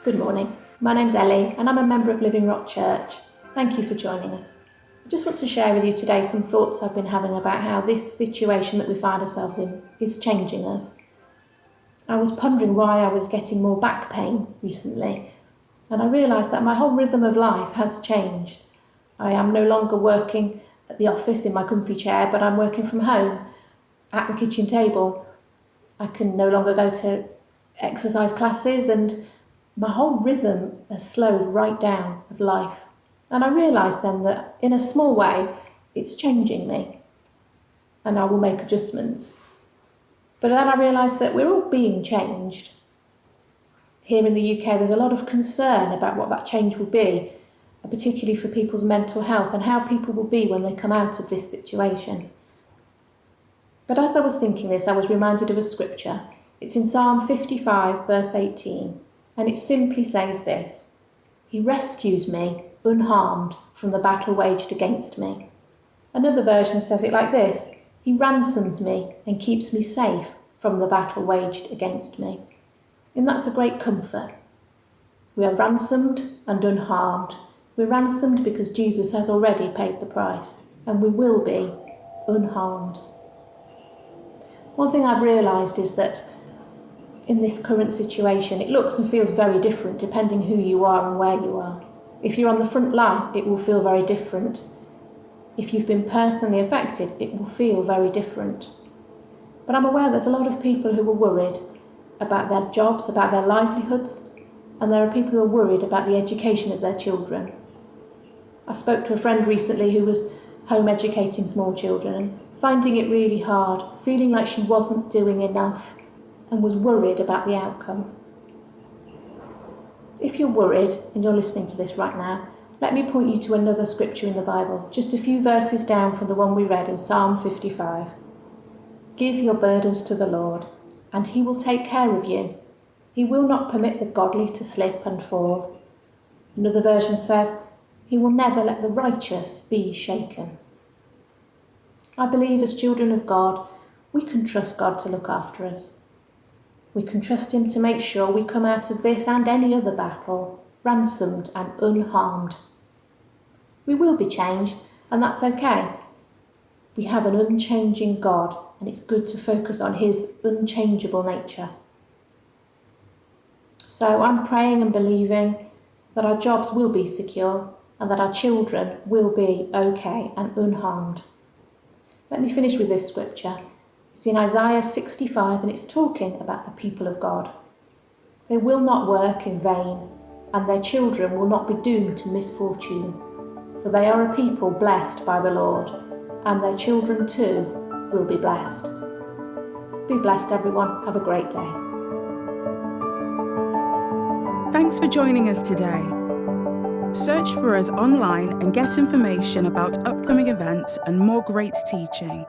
Good morning. My name's Ellie and I'm a member of Living Rock Church. Thank you for joining us. I just want to share with you today some thoughts I've been having about how this situation that we find ourselves in is changing us. I was pondering why I was getting more back pain recently, and I realised that my whole rhythm of life has changed. I am no longer working at the office in my comfy chair, but I'm working from home at the kitchen table. I can no longer go to exercise classes, and my whole rhythm has slowed right down of life. And I realised then that in a small way, it's changing me, and I will make adjustments. But then I realised that we're all being changed. Here in the UK, there's a lot of concern about what that change will be, particularly for people's mental health and how people will be when they come out of this situation. But as I was thinking this, I was reminded of a scripture. It's in Psalm 55, verse 18, and it simply says this: "He rescues me unharmed from the battle waged against me." Another version says it like this: "He ransoms me and keeps me safe from the battle waged against me." And that's a great comfort. We are ransomed and unharmed. We're ransomed because Jesus has already paid the price, and we will be unharmed. One thing I've realised is that in this current situation, it looks and feels very different depending who you are and where you are. If you're on the front line, it will feel very different. If you've been personally affected, it will feel very different. But I'm aware there's a lot of people who are worried about their jobs, about their livelihoods, and there are people who are worried about the education of their children. I spoke to a friend recently who was home educating small children and finding it really hard, feeling like she wasn't doing enough and was worried about the outcome. If you're worried and you're listening to this right now, let me point you to another scripture in the Bible, just a few verses down from the one we read in Psalm 55. "Give your burdens to the Lord, and he will take care of you. He will not permit the godly to slip and fall." Another version says, "He will never let the righteous be shaken." I believe as children of God, we can trust God to look after us. We can trust him to make sure we come out of this and any other battle, ransomed and unharmed. We will be changed, and that's okay. We have an unchanging God, and it's good to focus on his unchangeable nature. So I'm praying and believing that our jobs will be secure and that our children will be okay and unharmed. Let me finish with this scripture. It's in Isaiah 65, and it's talking about the people of God. They will not work in vain, and their children will not be doomed to misfortune, for they are a people blessed by the Lord, and their children too will be blessed. Be blessed, everyone. Have a great day. Thanks for joining us today. Search for us online and get information about upcoming events and more great teaching.